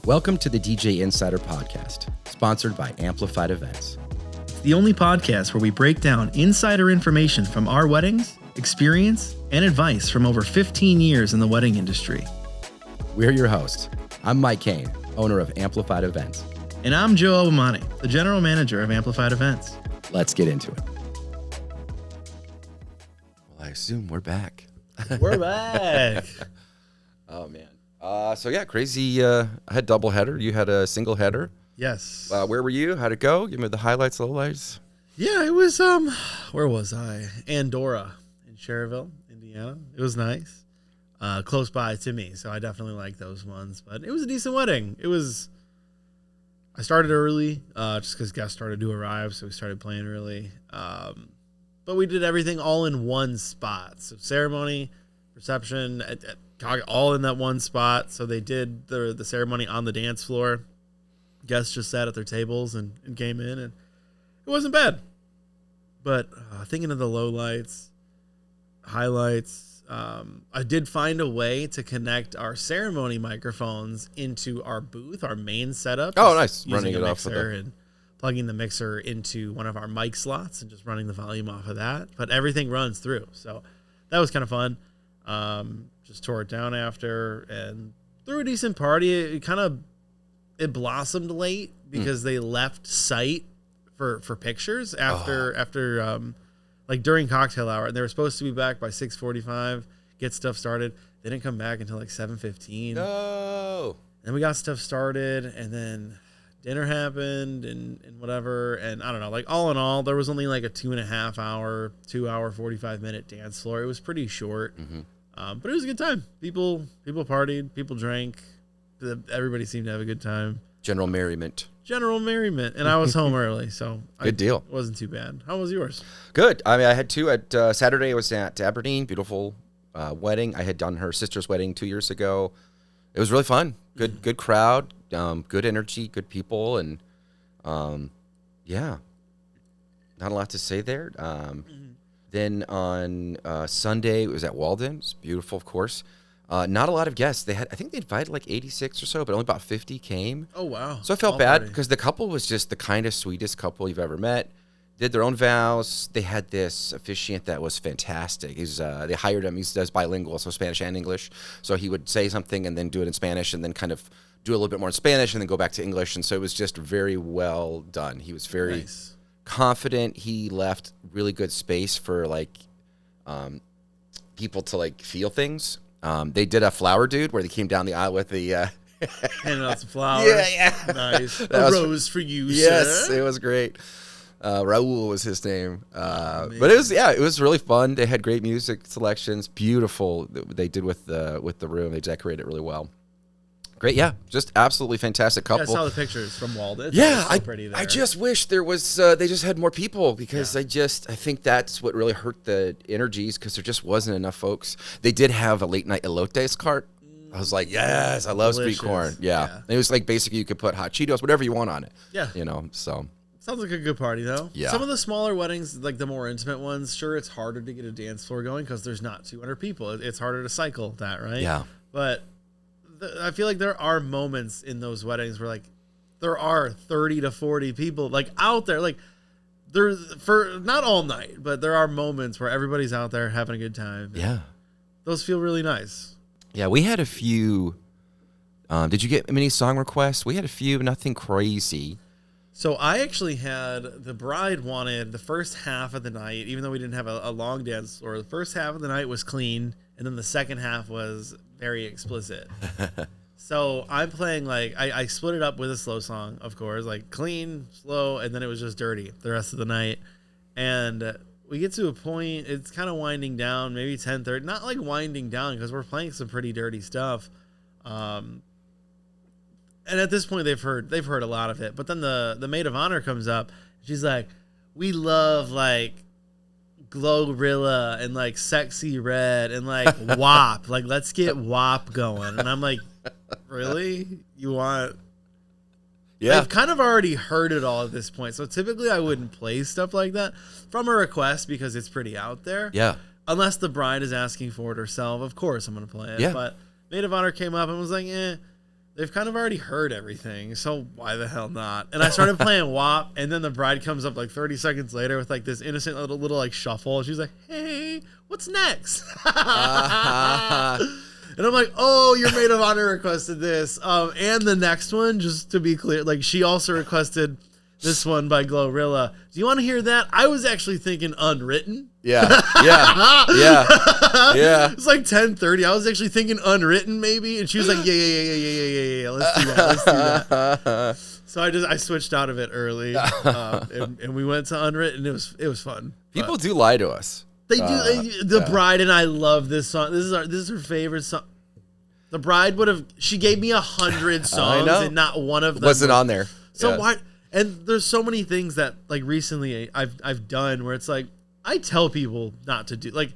Welcome to the DJ Insider Podcast, sponsored by Amplified Events. It's the only podcast where we break down insider information from our weddings, experience, and advice from over 15 years in the wedding industry. We're your hosts. I'm Mike Kane, owner of Amplified Events. And I'm Joe Albomonte, the general manager of Amplified Events. Let's get into it. Well, I assume we're back. We're back. Oh, man. Crazy. I had double header. You had a single header. Yes. Where were you? How'd it go? Give me the highlights, lowlights. Yeah, it was, where was I? Andorra in Cherryville, Indiana. It was nice. Close by to me, so I definitely like those ones. But it was a decent wedding. I started early, just because guests started to arrive, so we started playing early. But we did everything all in one spot. So ceremony, reception, all in that one spot. So they did the ceremony on the dance floor. Guests just sat at their tables and came in, and it wasn't bad. But thinking of the lowlights, highlights, I did find a way to connect our ceremony microphones into our booth, our main setup. Oh, nice. Running it off of and plugging the mixer into one of our mic slots and just running the volume off of that. But everything runs through. So that was kind of fun. Just tore it down after and threw a decent party. It blossomed late because they left site for pictures after like during cocktail hour, and they were supposed to be back by 6:45, get stuff started. They didn't come back until like 7:15. No. And we got stuff started, and then dinner happened and whatever. And I don't know, like all in all, there was only like a 2.5 hour, 2 hour, 45-minute dance floor. It was pretty short. Mm-hmm. But it was a good time. People partied, people drank. Everybody seemed to have a good time. General merriment. And I was home early, so Good deal. It wasn't too bad. How was yours? Good. I mean, I had two. At Saturday, I was at Aberdeen. Beautiful wedding. I had done her sister's wedding 2 years ago. It was really fun. Good crowd. Good energy. Good people. And yeah, not a lot to say there. Then on Sunday, it was at Walden. It's beautiful, of course. Not a lot of guests. I think they invited like 86 or so, but only about 50 came. Oh, wow. So I felt bad because the couple was just the kindest, sweetest couple you've ever met. Did their own vows. They had this officiant that was fantastic. They hired him. He does bilingual, so Spanish and English. So he would say something and then do it in Spanish and then kind of do a little bit more in Spanish and then go back to English. And so it was just very well done. He was very confident. He left really good space for like people to like feel things. They did a flower dude where they came down the aisle with the handing out some flowers. Yeah. Nice. A rose for you, yes, sir. it was great. Raul was his name. But it was really fun. They had great music selections. Beautiful. They did with the room. They decorated it really well. Great, yeah, just absolutely fantastic couple. Yeah, I saw the pictures from Walden. Yeah, so pretty there. I just wish there was. They just had more people because I think that's what really hurt the energies because there just wasn't enough folks. They did have a late night elotes cart. I was like, yes, I love Delicious. sweet corn. Yeah. It was like basically you could put hot Cheetos, whatever you want on it. Yeah, So sounds like a good party though. Yeah. Some of the smaller weddings, like the more intimate ones, sure, it's harder to get a dance floor going because there's not 200 people. It's harder to cycle that, right? Yeah. But I feel like there are moments in those weddings where like there are 30 to 40 people like out there, like they're for not all night, but there are moments where everybody's out there having a good time. Yeah. Those feel really nice. Yeah, we had a few. Did you get many song requests? We had a few, nothing crazy. So I actually had the bride wanted the first half of the night, even though we didn't have a long dance floor, the first half of the night was clean, and then the second half was very explicit. So I'm playing like I split it up with a slow song, of course, like clean, slow, and then it was just dirty the rest of the night. And we get to a point, it's kind of winding down, maybe 10:30, not like winding down because we're playing some pretty dirty stuff. And at this point they've heard a lot of it. But then the maid of honor comes up. She's like, "We love like Glorilla and like Sexy Red and like WAP. Like let's get WAP going." And I'm like, "Really? You want?" Yeah. I've kind of already heard it all at this point. So typically I wouldn't play stuff like that from a request because it's pretty out there. Yeah. Unless the bride is asking for it herself, of course I'm going to play it. Yeah. But maid of honor came up and was like, they've kind of already heard everything, so why the hell not? And I started playing WAP, and then the bride comes up like 30 seconds later with like this innocent little like shuffle. She's like, "Hey, what's next?" And I'm like, "Oh, your maid of honor requested this." And the next one, just to be clear, like she also requested this one by Glorilla. Do you want to hear that? I was actually thinking Unwritten. Yeah. It's like 10:30. I was actually thinking Unwritten maybe, and she was like, yeah. Let's do that. So I switched out of it early, and we went to Unwritten. It was fun. People do lie to us. They do. The bride and I love this song. This is her favorite song. The bride she gave me 100 songs, and not one of them wasn't on there. So why? And there's so many things that like recently I've done where it's like I tell people not to do, like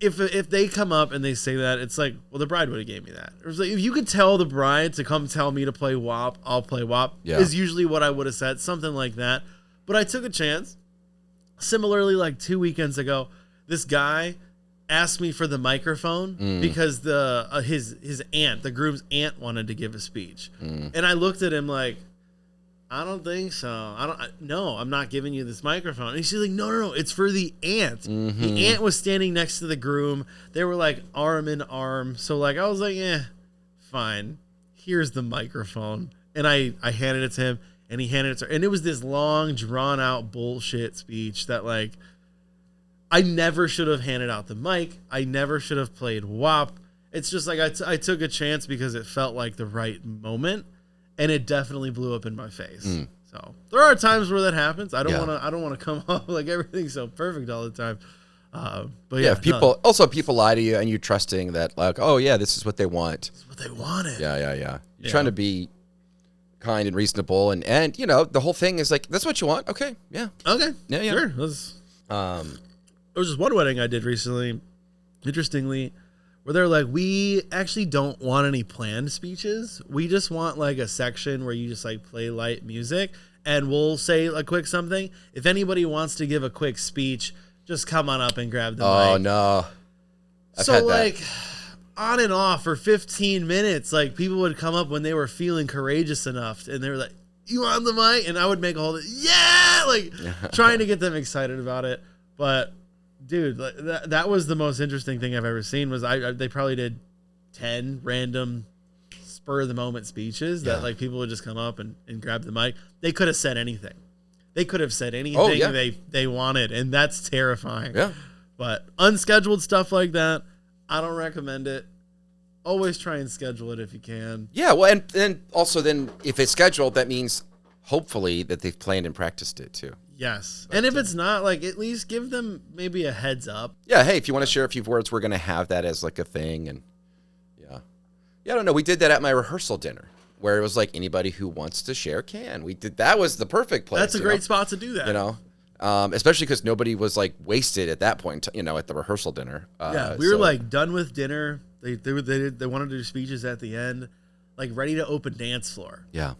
if they come up and they say that, it's like, well, the bride would have gave me that. It was like, if you could tell the bride to come tell me to play WAP, I'll play WAP. Yeah. Is usually what I would have said, something like that. But I took a chance. Similarly, like 2 weekends ago, this guy asked me for the microphone because his aunt, the groom's aunt, wanted to give a speech. And I looked at him like, I don't think so. I'm not giving you this microphone. And she's like, no, it's for the aunt. The aunt was standing next to the groom. They were like arm in arm. So like, I was like, fine. Here's the microphone. And I handed it to him, and he handed it to her. And it was this long, drawn out bullshit speech that like, I never should have handed out the mic. I never should have played WAP. It's just like, I took a chance because it felt like the right moment. And it definitely blew up in my face. So there are times where that happens. I don't want to come off like everything's so perfect all the time. But yeah, if people lie to you, and you're trusting that, like, oh yeah, this is what they want. This is what they wanted. Yeah. You're trying to be kind and reasonable, and you know the whole thing is like, that's what you want. Okay, yeah. Okay, yeah. Sure. There was just one wedding I did recently, interestingly, where they're like, we actually don't want any planned speeches. We just want like a section where you just like play light music, and we'll say a quick something. If anybody wants to give a quick speech, just come on up and grab the mic. Oh no. So like on and off for 15 minutes, like people would come up when they were feeling courageous enough, and they were like, "You on the mic?" And I would make all the trying to get them excited about it. But dude, that was the most interesting thing I've ever seen. Was they probably did 10 random spur of the moment speeches that like people would just come up and grab the mic. They could have said anything. They could have said anything they wanted, and that's terrifying. Yeah. But unscheduled stuff like that, I don't recommend it. Always try and schedule it if you can. Yeah, well, and then also if it's scheduled, that means hopefully that they've planned and practiced it too. Yes. And if it's not, like, at least give them maybe a heads up. Yeah, hey, if you want to share a few words, we're going to have that as like a thing. And yeah, I don't know. We did that at my rehearsal dinner, where it was like, anybody who wants to share can. That was the perfect place. That's a great spot to do that. You know, especially because nobody was like wasted at that point, you know, at the rehearsal dinner. We were like done with dinner. They wanted to do speeches at the end, like ready to open dance floor. Yeah.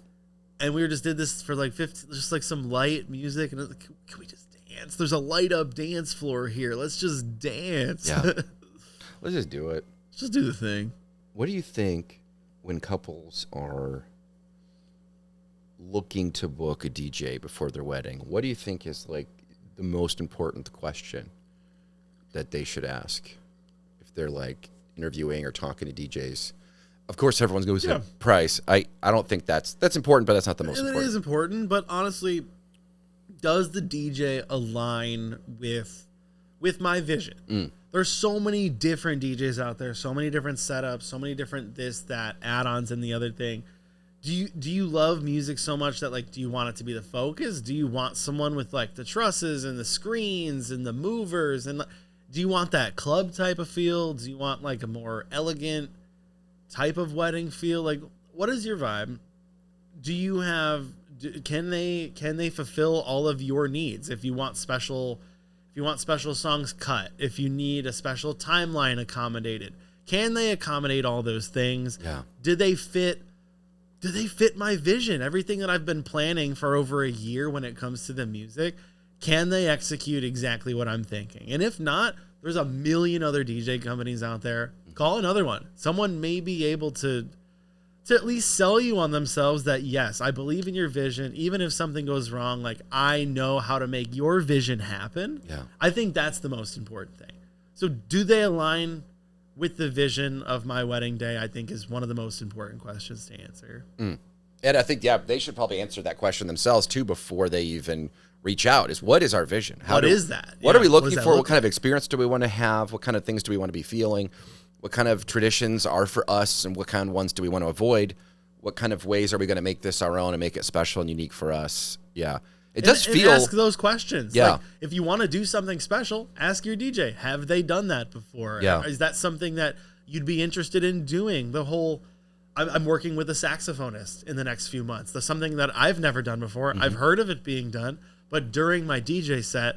And we just did this for like 15, just like some light music. And like, can we just dance? There's a light up dance floor here. Let's just dance. Yeah. Let's just do it. Let's just do the thing. What do you think when couples are looking to book a DJ before their wedding? What do you think is like the most important question that they should ask if they're like interviewing or talking to DJs? Of course, everyone's going to say price. I don't think that's important, but that's not the most important. It is important, but honestly, does the DJ align with my vision? There's so many different DJs out there, so many different setups, so many different this, that, add-ons, and the other thing. Do you love music so much that like, do you want it to be the focus? Do you want someone with like the trusses and the screens and the movers, and do you want that club type of feel? Do you want like a more elegant type of wedding feel? Like, what is your vibe? Can they fulfill all of your needs? If you want special songs cut, if you need a special timeline accommodated, can they accommodate all those things? Yeah. Do they fit my vision? Everything that I've been planning for over a year when it comes to the music, can they execute exactly what I'm thinking? And if not, there's a million other DJ companies out there. Call another one. Someone may be able to to at least sell you on themselves that, yes, I believe in your vision. Even if something goes wrong, like, I know how to make your vision happen. Yeah. I think that's the most important thing. So do they align with the vision of my wedding day? I think is one of the most important questions to answer. And I think, yeah, they should probably answer that question themselves too before they even reach out, is what is our vision? What is that? What are we looking for? Look What kind of experience do we want to have? What kind of things do we want to be feeling? What kind of traditions are for us, and what kind of ones do we want to avoid? What kind of ways are we going to make this our own and make it special and unique for us? Yeah. It does feel... And ask those questions. Yeah. Like, if you want to do something special, ask your DJ. Have they done that before? Yeah. Is that something that you'd be interested in doing? The whole... I'm working with a saxophonist in the next few months. That's something that I've never done before. I've heard of it being done, but during my DJ set,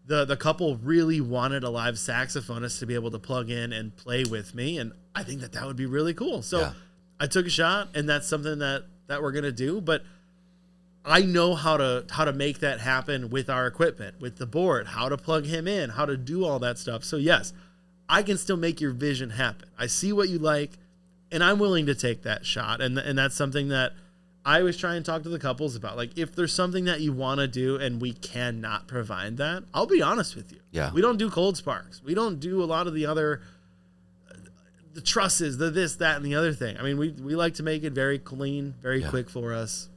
the couple really wanted a live saxophonist to be able to plug in and play with me, and I think that would be really cool. So I took a shot, and that's something that we're gonna do. But I know how to make that happen with our equipment, with the board, how to plug him in, how to do all that stuff. So yes, I can still make your vision happen. I see what you like, and I'm willing to take that shot. And that's something that I always try and talk to the couples about. Like, if there's something that you want to do and we cannot provide that, I'll be honest with you. Yeah. We don't do cold sparks. We don't do a lot of the other, the trusses, the this, that, and the other thing. I mean, we like to make it very clean, very quick for us.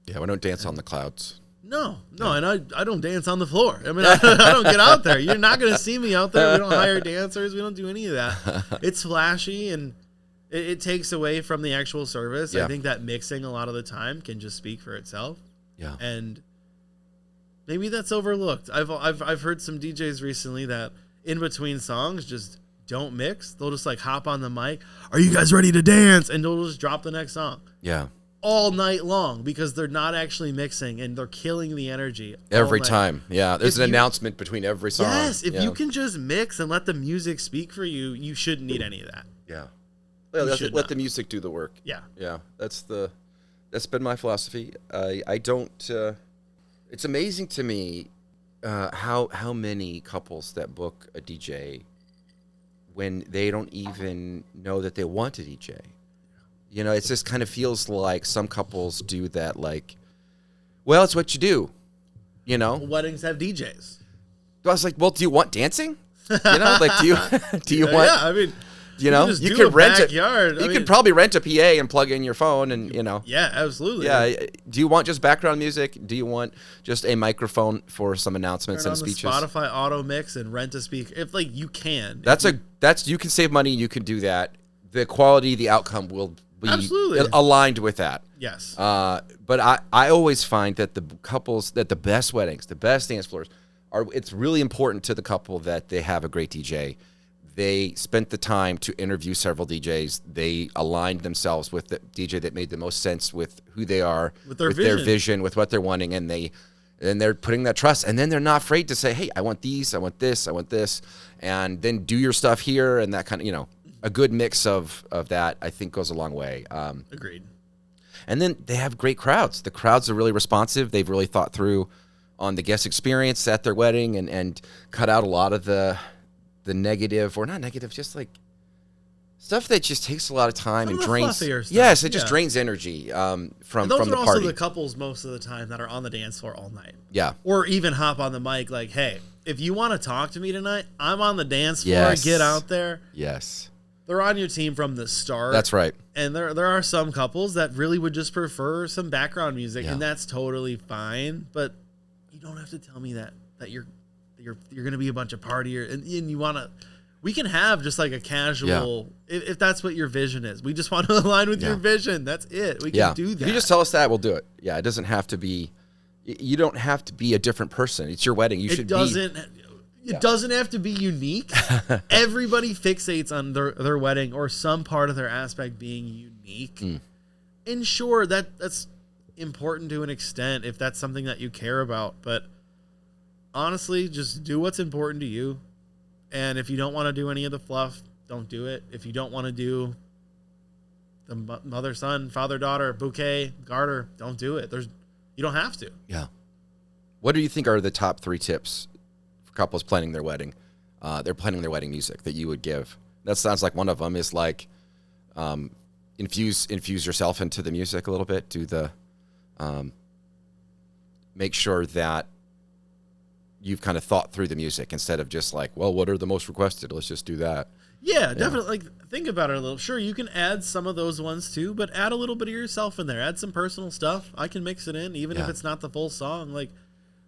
Yeah, we don't dance on the clouds. No, and I don't dance on the floor. I mean, I don't get out there. You're not going to see me out there. We don't hire dancers. We don't do any of that. It's flashy, and it takes away from the actual service. Yeah. I think that mixing a lot of the time can just speak for itself. Yeah. And maybe that's overlooked. I've heard some DJs recently that in between songs just don't mix. They'll just like hop on the mic. Are you guys ready to dance? And they'll just drop the next song. Yeah. All night long, because they're not actually mixing and they're killing the energy Every time. Yeah. There's an announcement between every song. Yes. If you can just mix and let the music speak for you, you shouldn't need any of that. Yeah. Let the music do the work. Yeah. Yeah. That's been my philosophy. I don't, it's amazing to me, how many couples that book a DJ when they don't even know that they want a DJ. You know, it just kind of feels like some couples do that, like, well, it's what you do, you know? Weddings have DJs. I was like, well, do you want dancing? You know, like, do you want? Yeah, I mean, you know, you could rent it. You could probably rent a PA and plug in your phone, and you know. Yeah, absolutely. Yeah. Do you want just background music? Do you want just a microphone for some announcements and speeches? Spotify auto mix and rent a speaker. If like you can. You can save money. You can do that. The quality, the outcome will be absolutely aligned with that. Yes. But I always find that the couples, that the best weddings, the best dance floors it's really important to the couple that they have a great DJ. They spent the time to interview several DJs. They aligned themselves with the DJ that made the most sense with who they are, with their vision, with what they're wanting, and they're putting that trust. And then they're not afraid to say, hey, I want these, I want this, I want this, and then do your stuff here, and that kind of, you know, a good mix of that, I think, goes a long way. Agreed. And then they have great crowds. The crowds are really responsive. They've really thought through on the guest experience at their wedding and cut out a lot of the negative, or not negative, just like stuff that just takes a lot of time and drains. Yes, it just drains energy from the party. Those are also the couples most of the time that are on the dance floor all night. Yeah. Or even hop on the mic like, hey, if you want to talk to me tonight, I'm on the dance floor. Yes. Get out there. Yes. They're on your team from the start. That's right. And there are some couples that really would just prefer some background music, and that's totally fine. But you don't have to tell me that you're going to be a bunch of partier and you want to. We can have just like a casual, if that's what your vision is. We just want to align with your vision. That's it. We can do that. If you just tell us that, we'll do it. Yeah, it doesn't have to be. You don't have to be a different person. It's your wedding. It doesn't have to be unique. Everybody fixates on their wedding or some part of their aspect being unique. And sure, that's important to an extent if that's something that you care about. But honestly, just do what's important to you. And if you don't want to do any of the fluff, don't do it. If you don't want to do the mother, son, father, daughter, bouquet, garter, don't do it. You don't have to. Yeah. What do you think are the top 3 tips for couples planning their wedding? They're planning their wedding music that you would give. That sounds like one of them is like, infuse yourself into the music a little bit. Do the make sure that you've kind of thought through the music instead of just like, well, what are the most requested? Let's just do that. Yeah, definitely. Like, think about it a little. Sure, you can add some of those ones too, but add a little bit of yourself in there. Add some personal stuff. I can mix it in, even if it's not the full song. Like,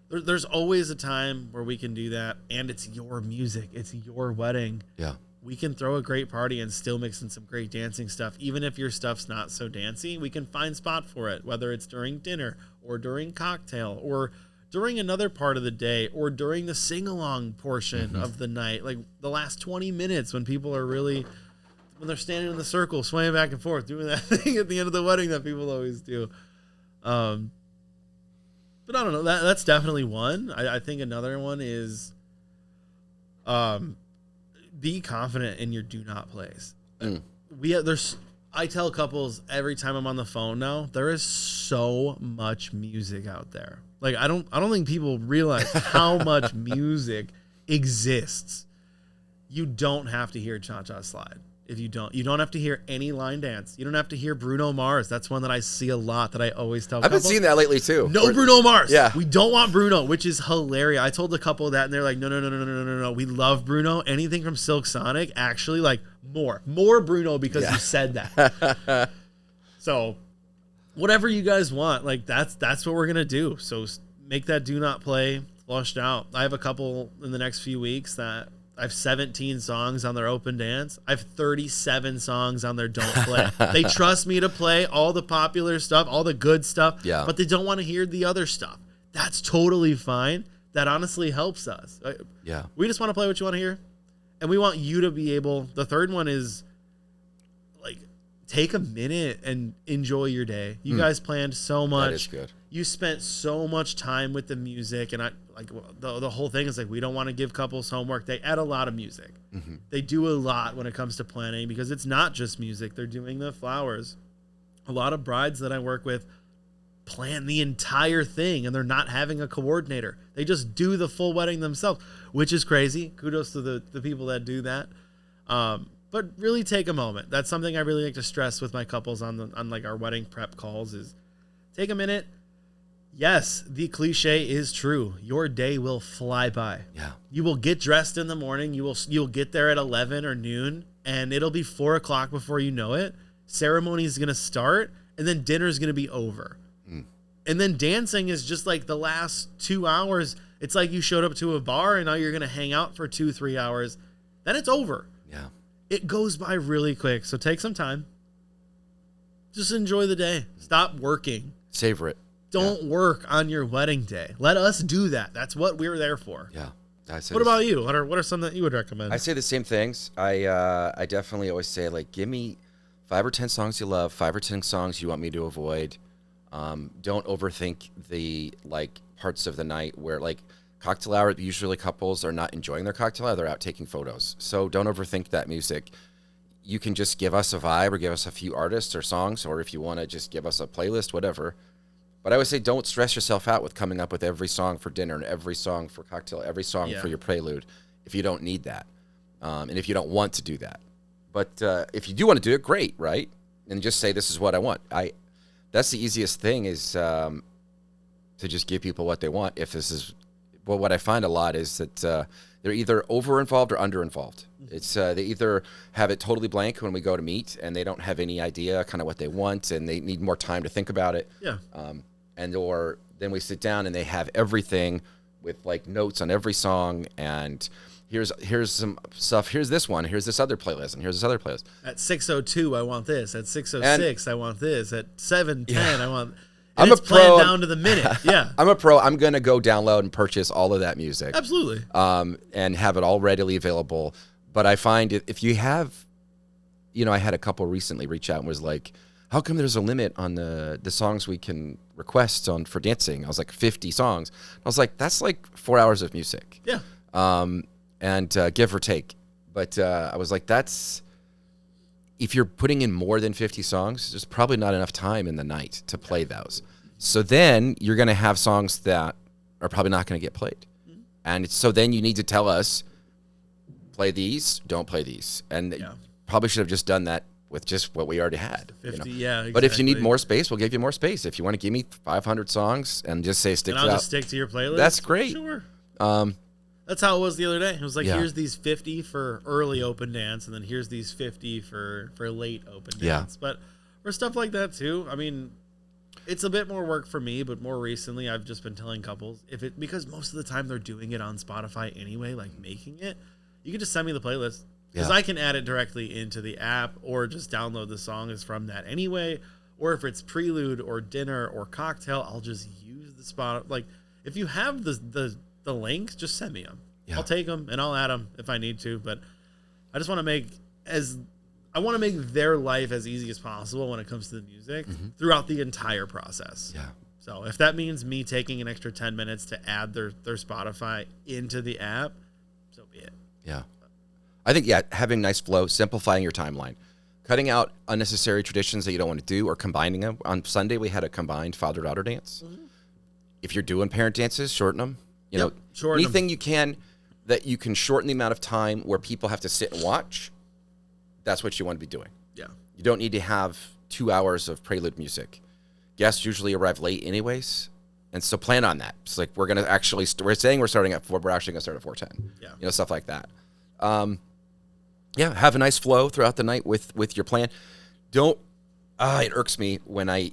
there's always a time where we can do that, and it's your music. It's your wedding. Yeah. We can throw a great party and still mix in some great dancing stuff. Even if your stuff's not so dancey, we can find spot for it, whether it's during dinner or during cocktail or during another part of the day or during the sing-along portion of the night, like the last 20 minutes when people are really, when they're standing in the circle, swaying back and forth, doing that thing at the end of the wedding that people always do. But I don't know. That's definitely one. I think another one is be confident in your do not plays. I tell couples every time I'm on the phone now, there is so much music out there. Like, I don't think people realize how much music exists. You don't have to hear Cha-Cha Slide. If you don't have to hear any line dance. You don't have to hear Bruno Mars. That's one that I see a lot that I always tell couples. I've been seeing that lately too. No Bruno Mars. Yeah. We don't want Bruno, which is hilarious. I told the couple that and they're like, no. We love Bruno. Anything from Silk Sonic, actually, like more Bruno because you said that. So whatever you guys want, like that's what we're gonna do. So make that do not play flushed out. I have a couple in the next few weeks that I have 17 songs on their open dance. I have 37 songs on their don't play. They trust me to play all the popular stuff, all the good stuff, but they don't want to hear the other stuff. That's totally fine. That honestly helps us. Yeah. We just want to play what you want to hear. And we want you to be able, the third one is like, take a minute and enjoy your day. You guys planned so much. That is good. You spent so much time with the music, and I like the whole thing is like we don't want to give couples homework. They add a lot of music. They do a lot when it comes to planning because it's not just music. They're doing the flowers. A lot of brides that I work with plan the entire thing, and they're not having a coordinator. They just do the full wedding themselves, which is crazy. Kudos to the people that do that. But really take a moment. That's something I really like to stress with my couples on like our wedding prep calls is take a minute. Yes, the cliche is true. Your day will fly by. Yeah. You will get dressed in the morning. You'll get there at 11 or noon, and it'll be 4 o'clock before you know it. Ceremony is going to start, and then dinner is going to be over. And then dancing is just like the last 2 hours. It's like you showed up to a bar, and now you're going to hang out for 2-3 hours. Then it's over. Yeah. It goes by really quick. So take some time. Just enjoy the day. Stop working. Savor it. Don't work on your wedding day. Let us do that. That's what we're there for. Yeah. What about you? What are some that you would recommend? I say the same things. I definitely always say, like, give me 5 or 10 songs you love, 5 or 10 songs you want me to avoid. Don't overthink the, like, parts of the night where, like, cocktail hour, usually couples are not enjoying their cocktail hour. They're out taking photos. So don't overthink that music. You can just give us a vibe or give us a few artists or songs, or if you want to just give us a playlist, whatever. But I would say don't stress yourself out with coming up with every song for dinner and every song for cocktail, every song for your prelude if you don't need that. And if you don't want to do that. But if you do want to do it, great, right? And just say, this is what I want. That's the easiest thing is to just give people what they want. If this is, well, what I find a lot is that they're either over-involved or under-involved. It's they either have it totally blank when we go to meet and they don't have any idea kind of what they want and they need more time to think about it. Yeah. Or then we sit down and they have everything with like notes on every song and here's some stuff. Here's this one. Here's this other playlist, and here's this other playlist. At 6:02, I want this. At 6:06, I want this. At 7:10, I want. I'm it's a pro. planned down to the minute. Yeah. I'm a pro. I'm gonna go download and purchase all of that music. Absolutely. And have it all readily available. But I find if you have, I had a couple recently reach out and was like, how come there's a limit on the songs we can request for dancing? I was like, 50 songs. I was like, that's like 4 hours of music. Yeah. And give or take. But I was like, if you're putting in more than 50 songs, there's probably not enough time in the night to play those. So then you're going to have songs that are probably not going to get played. And so then you need to tell us, play these, don't play these. And probably should have just done that with just what we already had. 50, yeah, exactly. But if you need more space, we'll give you more space. If you want to give me 500 songs and just say stick and to I'll just stick to your playlist. That's great. Sure. That's how it was the other day. It was like, Yeah. here's these 50 for early open dance, and then here's these 50 for late open dance. But for stuff like that too, I mean, it's a bit more work for me, but more recently I've just been telling couples because most of the time they're doing it on Spotify anyway, like making it. You can just send me the playlist because I can add it directly into the app or just download the songs from that anyway. Or if it's prelude or dinner or cocktail, I'll just use the spot. Like if you have the links, just send me them. Yeah. I'll take them and I'll add them if I need to. But I just want to make their life as easy as possible when it comes to the music throughout the entire process. Yeah. So if that means me taking an extra 10 minutes to add their Spotify into the app, so be it. Yeah. I think, having nice flow, simplifying your timeline, cutting out unnecessary traditions that you don't want to do or combining them. On Sunday, we had a combined father-daughter dance. If you're doing parent dances, shorten them. You know, anything you can that you can shorten the amount of time where people have to sit and watch, that's what you want to be doing. Yeah. You don't need to have 2 hours of prelude music. Guests usually arrive late anyways. And so plan on that. It's like we're saying we're starting at 4, we're actually going to start at 4:10. Yeah. You know, stuff like that. Have a nice flow throughout the night with your plan. It irks me when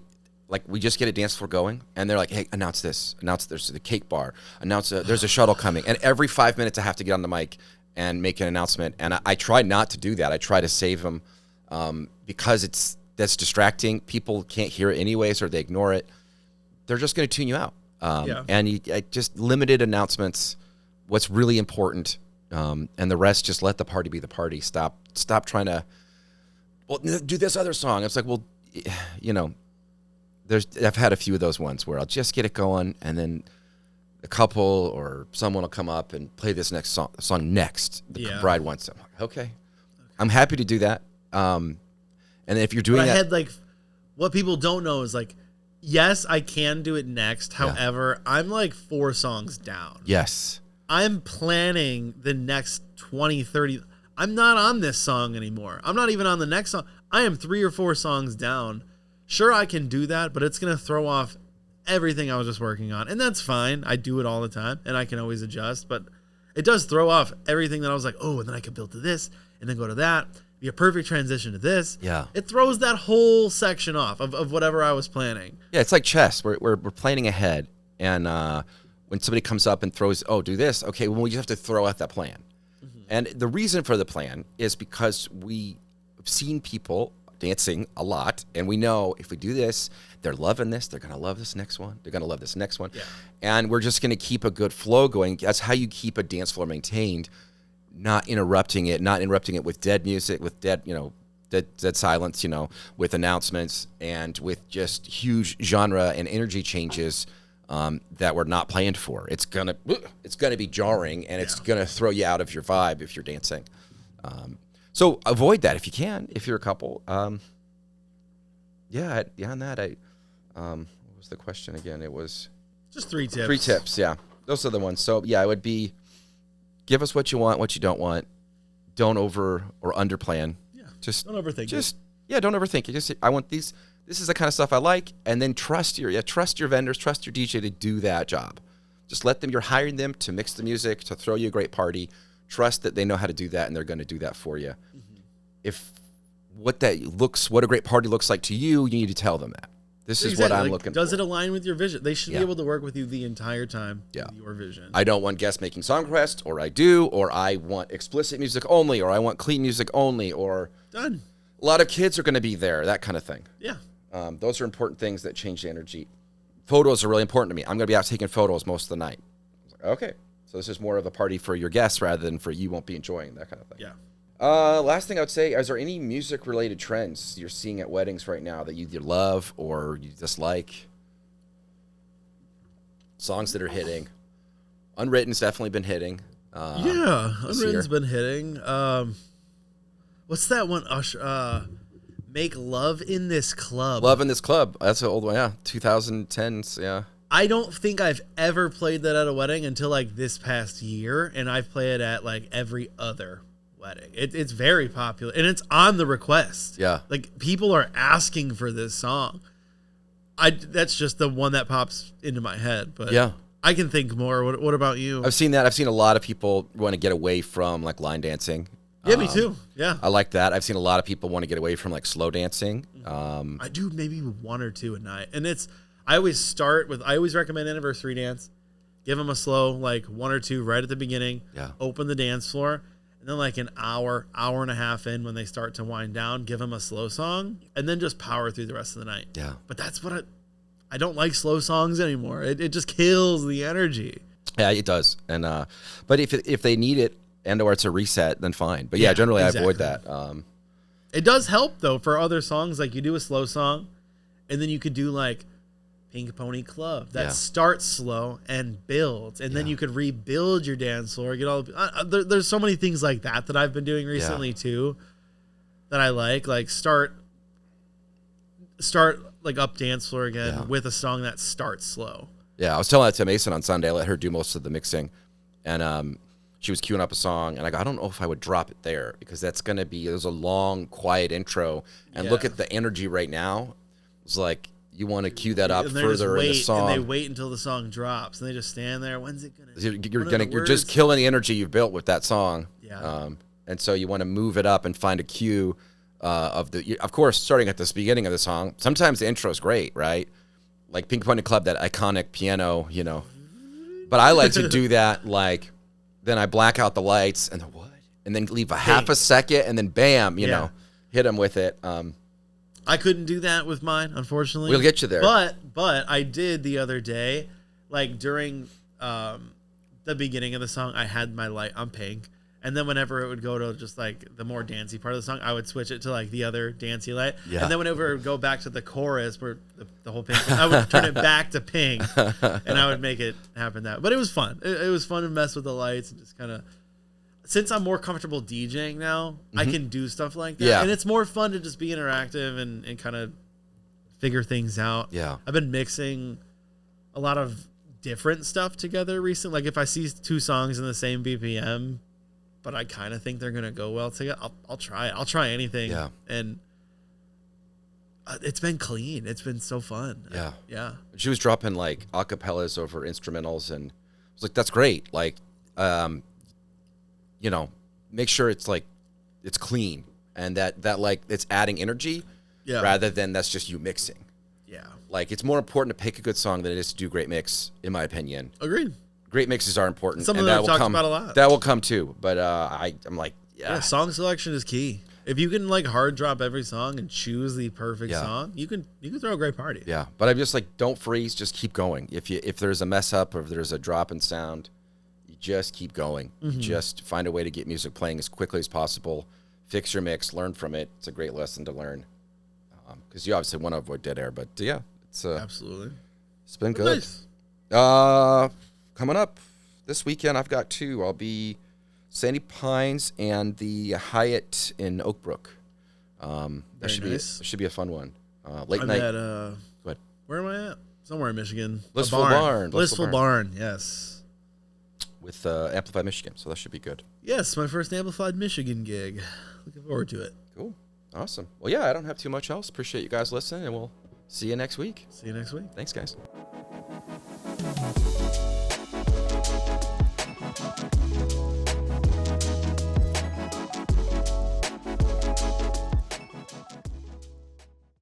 we just get a dance floor going and they're like, hey, announce this, there's the cake bar, there's a shuttle coming. And every 5 minutes I have to get on the mic and make an announcement. And I try not to do that. I try to save them because that's distracting. People can't hear it anyways, or they ignore it. They're just going to tune you out. And just limited announcements, what's really important, and the rest, just let the party be the party. Stop trying to, do this other song. It's like, I've had a few of those ones where I'll just get it going, and then a couple or someone will come up and play this next song next. The bride wants it. I'm like, okay. I'm happy to do that. And then if you're doing that, what people don't know is yes, I can do it next. However, I'm 4 songs down. Yes. I'm planning the next 20, 30. I'm not on this song anymore. I'm not even on the next song. I am 3 or 4 songs down. Sure, I can do that, but it's going to throw off everything I was just working on. And that's fine. I do it all the time, and I can always adjust. But it does throw off everything that I was like, and then I can build to this, and then go to that. Be a perfect transition to this. Yeah. It throws that whole section off of whatever I was planning. Yeah, it's like chess. We're planning ahead, and when somebody comes up and throws, do this, okay, well, we just have to throw out that plan. And the reason for the plan is because we've seen people dancing a lot, and we know if we do this, they're loving this, they're going to love this next one, they're going to love this next one. Yeah. And we're just going to keep a good flow going. That's how you keep a dance floor maintained, not interrupting it with dead music, with dead silence, with announcements, and with just huge genre and energy changes that we're not planned for. It's gonna be jarring, and it's gonna throw you out of your vibe if you're dancing. So avoid that if you can. If you're a couple, on that, what was the question again? It was just 3 tips. 3 tips, yeah. Those are the ones. So it would be, give us what you want, what you don't want. Don't over or under plan. Yeah. Just don't overthink don't overthink it. Just, I want these. This is the kind of stuff I like, and then trust your vendors, trust your DJ to do that job. Just let them. You're hiring them to mix the music, to throw you a great party. Trust that they know how to do that, and they're going to do that for you. If what a great party looks like to you, you need to tell them that. This is what I'm looking for. Does it align with your vision? They should be able to work with you the entire time with your vision. I don't want guests making song requests, or I do, or I want explicit music only, or I want clean music only, or done. A lot of kids are going to be there, that kind of thing. Yeah. Those are important things that change the energy. Photos are really important to me. I'm going to be out taking photos most of the night. Okay. So this is more of a party for your guests rather than for you won't be enjoying, that kind of thing. Yeah. Last thing I would say, is there any music-related trends you're seeing at weddings right now that you either love or you dislike? Songs that are hitting. Unwritten's definitely been hitting. Unwritten's been hitting. What's that one? Make Love in This Club. Love in This Club. That's an old one, yeah. 2010s, yeah. I don't think I've ever played that at a wedding until this past year, and I've played it at every other wedding. wedding. It's very popular, and it's on the request. Yeah. Like, people are asking for this song. That's just the one that pops into my head, but Yeah. I can think more. What about you? I've seen that. I've seen a lot of people want to get away from like line dancing. Yeah, me too. Yeah. I like that. I've seen a lot of people want to get away from like slow dancing. I do maybe one or two a night. And I always recommend Anniversary Dance. Give them a slow, like one or two right at the beginning. Yeah. Open the dance floor. And then like an hour and a half in, when they start to wind down, give them a slow song. And then just power through the rest of the night. Yeah. But that's what I don't like slow songs anymore. It just kills the energy. Yeah, it does. And but if they need it and or it's a reset, then fine. But yeah, generally exactly. I avoid that. It does help though for other songs. Like, you do a slow song, and then you could do like Pink Pony Club that starts slow and builds, and then you could rebuild your dance floor. Get all there's so many things like that I've been doing recently too, that I like start like up dance floor again with a song that starts slow. Yeah, I was telling that to Mason on Sunday. I let her do most of the mixing, and she was queuing up a song, and I go, I don't know if I would drop it there, because there's a long, quiet intro, and look at the energy right now. It's like you want to cue that up further in the song. And they wait until the song drops, and they just stand there. When's it gonna? You're just killing the energy you've built with that song. Yeah. And so you want to move it up and find a cue of course, starting at the beginning of the song. Sometimes the intro is great, right? Like Pink Pony Club, that iconic piano, But I like to do that, like, then I black out the lights and then leave a half a second, and then bam, hit them with it. I couldn't do that with mine, unfortunately. We'll get you there. But I did the other day, like during the beginning of the song, I had my light on pink. And then whenever it would go to just like the more dancey part of the song, I would switch it to like the other dancey light. Yeah. And then whenever it would go back to the chorus where the whole pink, I would turn it back to pink, and I would make it happen that. But it was fun. It was fun to mess with the lights and just kind of. Since I'm more comfortable DJing now, I can do stuff like that. Yeah. And it's more fun to just be interactive and kind of figure things out. Yeah. I've been mixing a lot of different stuff together recently. Like, if I see two songs in the same BPM, but I kind of think they're going to go well together, I'll try it. I'll try anything. Yeah. And it's been clean. It's been so fun. Yeah. Yeah. She was dropping like acapellas over instrumentals, and I was like, that's great. Like, make sure it's like, it's clean, and that like it's adding energy rather than that's just you mixing. Yeah. Like, it's more important to pick a good song than it is to do great mix, in my opinion. Agreed. Great mixes are important. Something that I've talked about a lot. That will come too. But I'm like, song selection is key. If you can like hard drop every song and choose the perfect song, you can throw a great party. Yeah. But I'm just like, don't freeze, just keep going. If there's a mess up or if there's a drop in sound, you just keep going. You just find a way to get music playing as quickly as possible. Fix your mix, learn from it. It's a great lesson to learn. Because you obviously want to avoid dead air, but it's absolutely. It's been good. Nice. Coming up this weekend, I've got two. I'll be Sandy Pines and the Hyatt in Oakbrook. That should be a fun one. Late night. Go ahead. Where am I at? Somewhere in Michigan. Blissful Barn. Blissful Barn. Yes. With Amplified Michigan, so that should be good. Yes, my first Amplified Michigan gig. Looking forward to it. Cool. Awesome. Well, yeah, I don't have too much else. Appreciate you guys listening, and we'll see you next week. See you next week. Thanks, guys.